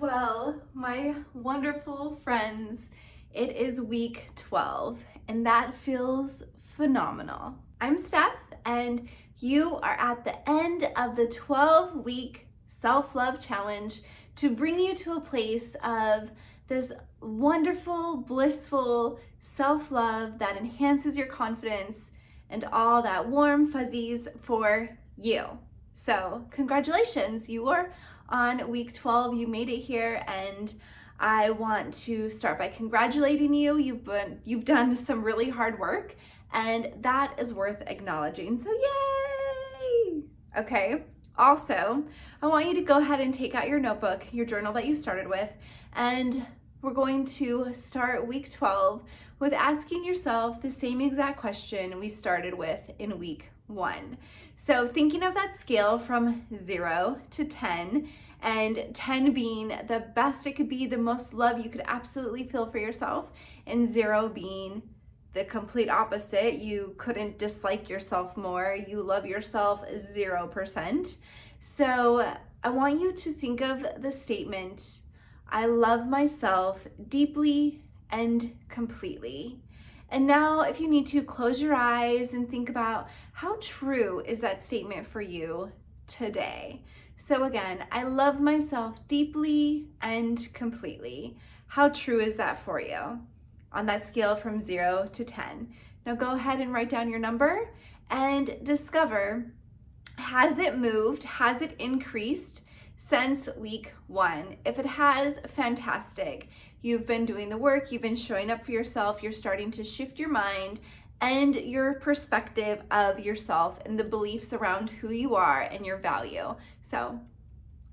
Well, my wonderful friends, it is week 12 and that feels phenomenal. I'm Steph and you are at the end of the 12-week self-love challenge to bring you to a place of this wonderful, blissful self-love that enhances your confidence and all that warm fuzzies for you. So congratulations, you are on week 12. You made it here and I want to start by congratulating you. You've done some really hard work and that is worth acknowledging. So yay! Okay. Also, I want you to go ahead and take out your notebook, your journal that you started with, and we're going to start week 12 with asking yourself the same exact question we started with in week 1. So thinking of that scale from 0 to 10, and 10 being the best it could be, the most love you could absolutely feel for yourself, and 0 being the complete opposite. You couldn't dislike yourself more. You love yourself 0%. So I want you to think of the statement, I love myself deeply and completely. And now if you need to, close your eyes and think about how true is that statement for you today. So again, I love myself deeply and completely. How true is that for you on that scale from 0 to 10? Now go ahead and write down your number and discover, has it moved? Has it increased since week 1? If it has, fantastic. You've been doing the work, you've been showing up for yourself, you're starting to shift your mind and your perspective of yourself and the beliefs around who you are and your value. So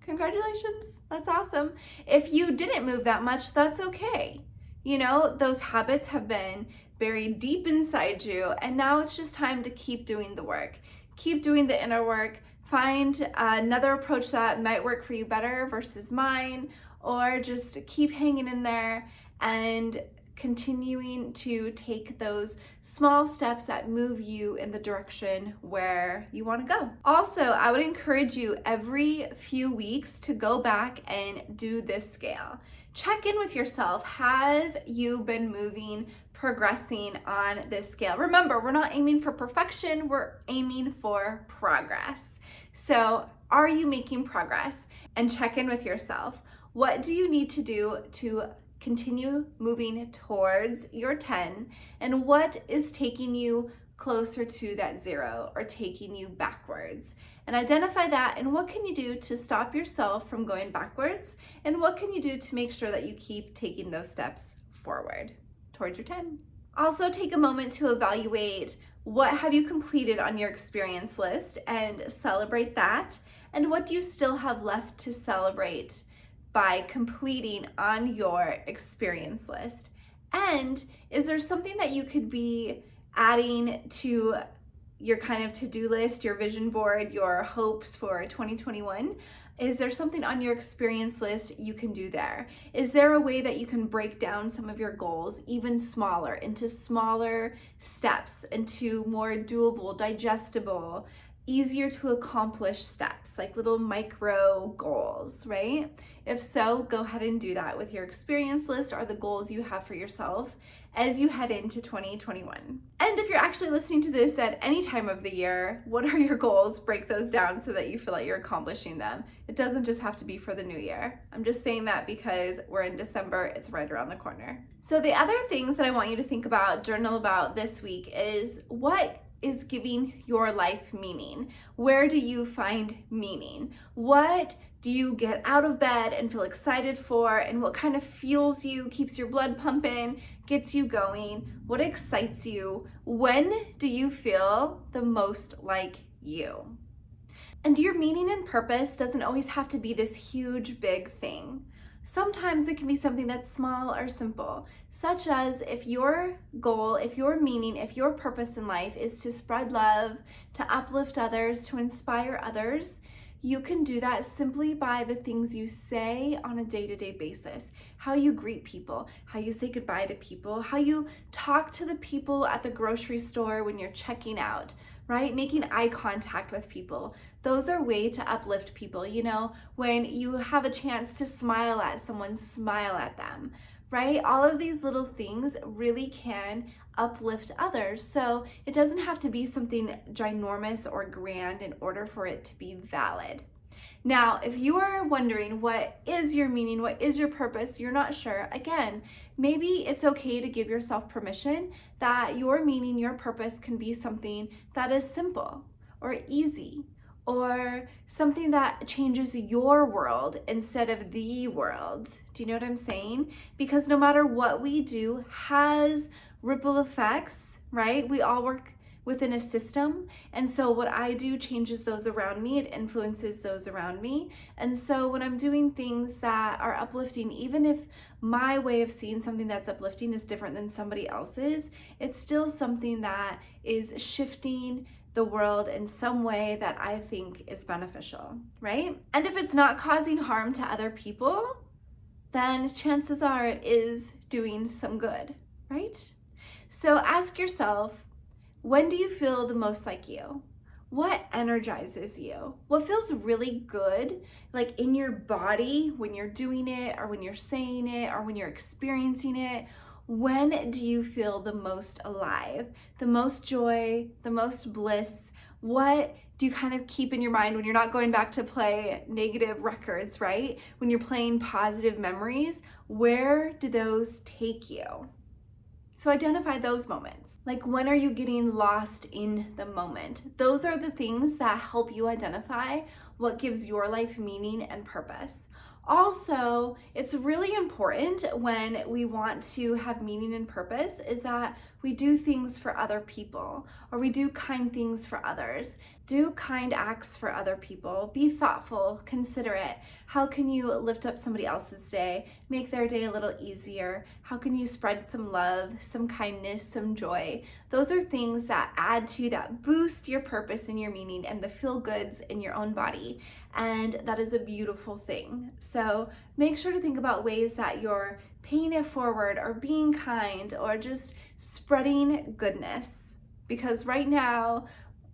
congratulations, that's awesome. If you didn't move that much, that's okay. You know, those habits have been buried deep inside you and now it's just time to keep doing the work. Keep doing the inner work. Find another approach that might work for you better versus mine, or just keep hanging in there and continuing to take those small steps that move you in the direction where you want to go. Also, I would encourage you every few weeks to go back and do this scale. Check in with yourself. Have you been moving, progressing on this scale? Remember, we're not aiming for perfection, we're aiming for progress. So are you making progress? And check in with yourself. What do you need to do to continue moving towards your 10? And what is taking you closer to that 0 or taking you backwards? And identify that, and what can you do to stop yourself from going backwards? And what can you do to make sure that you keep taking those steps forward towards your 10? Also take a moment to evaluate what have you completed on your experience list and celebrate that. And what do you still have left to celebrate by completing on your experience list? And is there something that you could be adding to your kind of to-do list, your vision board, your hopes for 2021? Is there something on your experience list you can do there? Is there a way that you can break down some of your goals even smaller, into smaller steps, into more doable, digestible, easier to accomplish steps, like little micro goals, right? If so, go ahead and do that with your experience list or the goals you have for yourself as you head into 2021. And if you're actually listening to this at any time of the year, what are your goals? Break those down so that you feel like you're accomplishing them. It doesn't just have to be for the new year. I'm just saying that because we're in December, it's right around the corner. So the other things that I want you to think about, journal about this week is, what is giving your life meaning? Where do you find meaning? What do you get out of bed and feel excited for? And what kind of fuels you, keeps your blood pumping, gets you going? What excites you? When do you feel the most like you? And your meaning and purpose doesn't always have to be this huge, big thing. Sometimes it can be something that's small or simple, such as if your goal, if your meaning, if your purpose in life is to spread love, to uplift others, to inspire others, you can do that simply by the things you say on a day-to-day basis. How you greet people, how you say goodbye to people, how you talk to the people at the grocery store when you're checking out. right? Making eye contact with people. Those are ways to uplift people. You know, when you have a chance to smile at someone, smile at them, right? All of these little things really can uplift others. So it doesn't have to be something ginormous or grand in order for it to be valid. Now, if you are wondering what is your meaning, what is your purpose, you're not sure, again, maybe it's okay to give yourself permission that your meaning, your purpose can be something that is simple or easy or something that changes your world instead of the world. Do you know what I'm saying? Because no matter what we do has ripple effects, right? We all work within a system. And so what I do changes those around me, it influences those around me. And so when I'm doing things that are uplifting, even if my way of seeing something that's uplifting is different than somebody else's, it's still something that is shifting the world in some way that I think is beneficial, right? And if it's not causing harm to other people, then chances are it is doing some good, right? So ask yourself, when do you feel the most like you? What energizes you? What feels really good, like in your body when you're doing it or when you're saying it or when you're experiencing it? When do you feel the most alive, the most joy, the most bliss? What do you kind of keep in your mind when you're not going back to play negative records, right? When you're playing positive memories, where do those take you? So identify those moments. Like, when are you getting lost in the moment? Those are the things that help you identify what gives your life meaning and purpose. Also, it's really important when we want to have meaning and purpose is that we do things for other people, or we do kind things for others. Do kind acts for other people. Be thoughtful, considerate. How can you lift up somebody else's day, make their day a little easier? How can you spread some love, some kindness, some joy? Those are things that add to, that boost your purpose and your meaning and the feel goods in your own body. And that is a beautiful thing. So make sure to think about ways that you're paying it forward or being kind or just spreading goodness. Because right now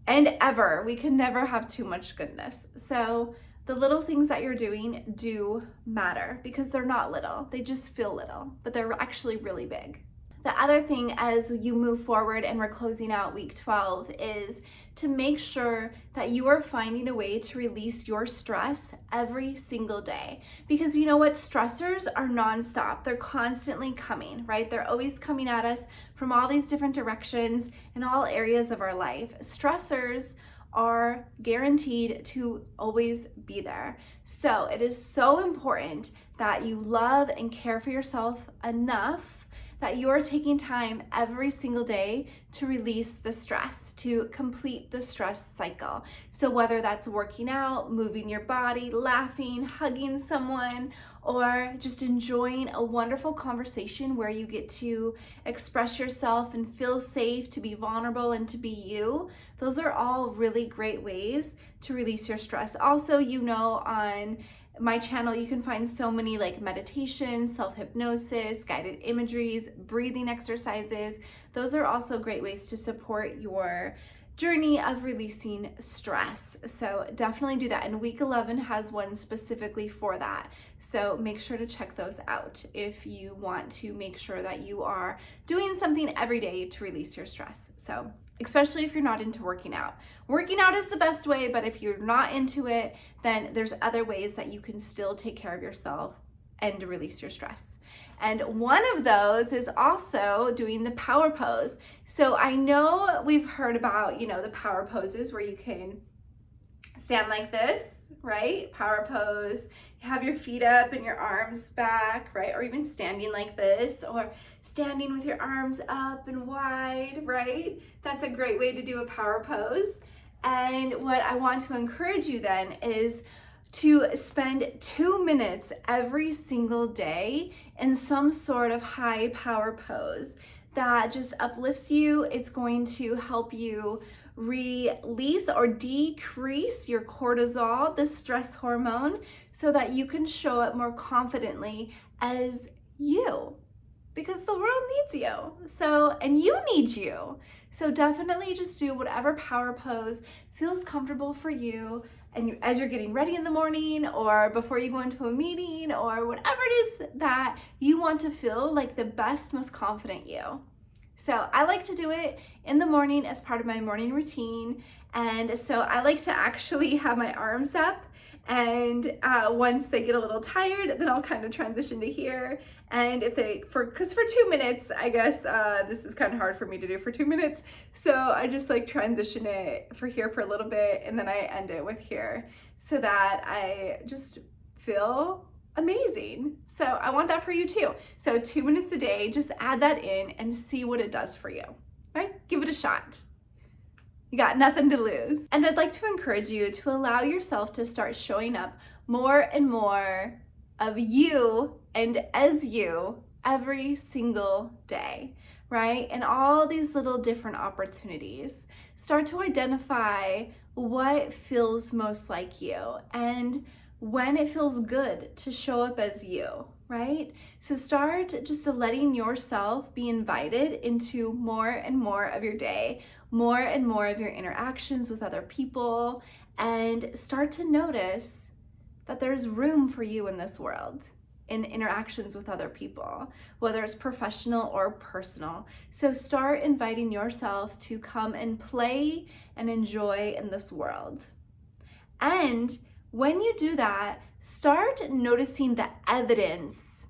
and ever, we can never have too much goodness. So the little things that you're doing do matter because they're not little. They just feel little, but they're actually really big. The other thing as you move forward and we're closing out week 12 is to make sure that you are finding a way to release your stress every single day. Because you know what? Stressors are nonstop. They're constantly coming, right? They're always coming at us from all these different directions in all areas of our life. Stressors are guaranteed to always be there. So it is so important that you love and care for yourself enough that you're taking time every single day to release the stress, to complete the stress cycle. So whether that's working out, moving your body, laughing, hugging someone, or just enjoying a wonderful conversation where you get to express yourself and feel safe to be vulnerable and to be you, those are all really great ways to release your stress. Also, you know, on my channel, you can find so many like meditations, self-hypnosis, guided imageries, breathing exercises. Those are also great ways to support your journey of releasing stress. So definitely do that. And week 11 has one specifically for that. So make sure to check those out if you want to make sure that you are doing something every day to release your stress. So especially if you're not into working out. Working out is the best way, but if you're not into it, then there's other ways that you can still take care of yourself and release your stress. And one of those is also doing the power pose. So I know we've heard about, you know, the power poses where you can stand like this, right? Power pose. You have your feet up and your arms back, right? Or even standing like this, or standing with your arms up and wide, right? That's a great way to do a power pose. And what I want to encourage you then is to spend 2 minutes every single day in some sort of high power pose that just uplifts you. It's going to help you release or decrease your cortisol, the stress hormone, so that you can show up more confidently as you. because the world needs you. So, and you need you. So definitely just do whatever power pose feels comfortable for you. And as you're getting ready in the morning or before you go into a meeting or whatever it is that you want to feel like the best, most confident you. So I like to do it in the morning as part of my morning routine. And so I like to actually have my arms up, and once they get a little tired, then I'll kind of transition to here. And if they, because for 2 minutes, I guess this is kind of hard for me to do for 2 minutes. So I just like transition it for here for a little bit, and then I end it with here so that I just feel amazing. So I want that for you too. So 2 minutes a day, just add that in and see what it does for you, right? Give it a shot. You got nothing to lose. And I'd like to encourage you to allow yourself to start showing up more and more of you and as you every single day, right? And all these little different opportunities. Start to identify what feels most like you and when it feels good to show up as you, right? So start just letting yourself be invited into more and more of your day, more and more of your interactions with other people, and start to notice that there's room for you in this world, in interactions with other people, whether it's professional or personal. So start inviting yourself to come and play and enjoy in this world. And when you do that, start noticing the evidence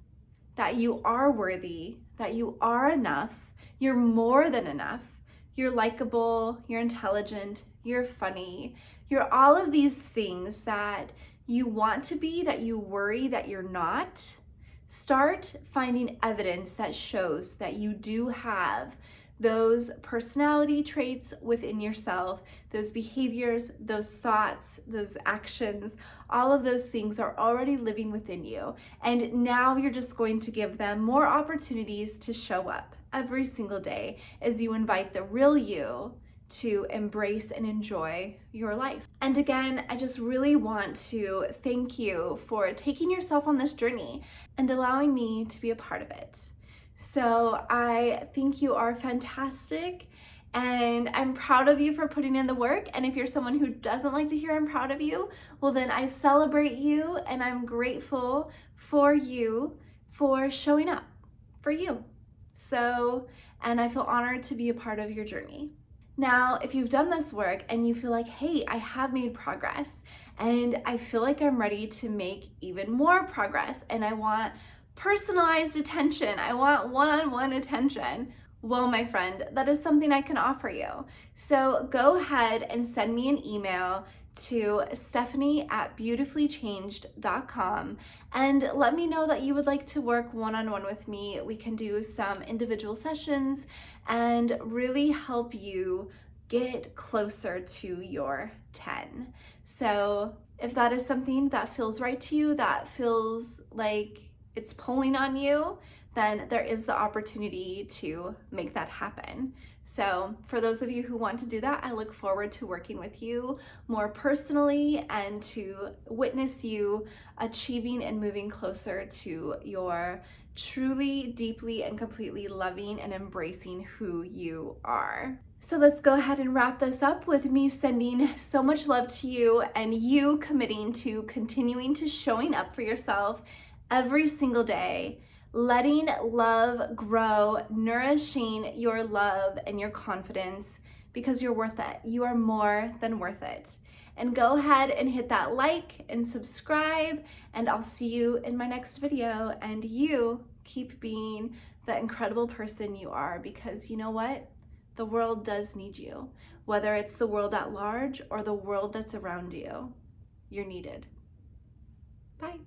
that you are worthy, that you are enough, you're more than enough, you're likable, you're intelligent, you're funny, you're all of these things that you want to be, that you worry that you're not. Start finding evidence that shows that you do have those personality traits within yourself, those behaviors, those thoughts, those actions, all of those things are already living within you. And now you're just going to give them more opportunities to show up every single day as you invite the real you to embrace and enjoy your life. And again, I just really want to thank you for taking yourself on this journey and allowing me to be a part of it. So I think you are fantastic, and I'm proud of you for putting in the work. And if you're someone who doesn't like to hear I'm proud of you, well then I celebrate you, and I'm grateful for you for showing up for you. So, and I feel honored to be a part of your journey. Now, if you've done this work and you feel like, hey, I have made progress and I feel like I'm ready to make even more progress and I want personalized attention, I want one-on-one attention, well, my friend, that is something I can offer you. So go ahead and send me an email to stephanie@beautifullychanged.com and let me know that you would like to work one-on-one with me. We can do some individual sessions and really help you get closer to your 10. So if that is something that feels right to you, that feels like it's pulling on you, then there is the opportunity to make that happen. So for those of you who want to do that, I look forward to working with you more personally and to witness you achieving and moving closer to your truly, deeply, and completely loving and embracing who you are. So let's go ahead and wrap this up with me sending so much love to you and you committing to continuing to showing up for yourself every single day, letting love grow, nourishing your love and your confidence because you're worth it. You are more than worth it. And go ahead and hit that like and subscribe, and I'll see you in my next video. And you keep being the incredible person you are, because you know what? The world does need you. Whether it's the world at large or the world that's around you, you're needed. Bye.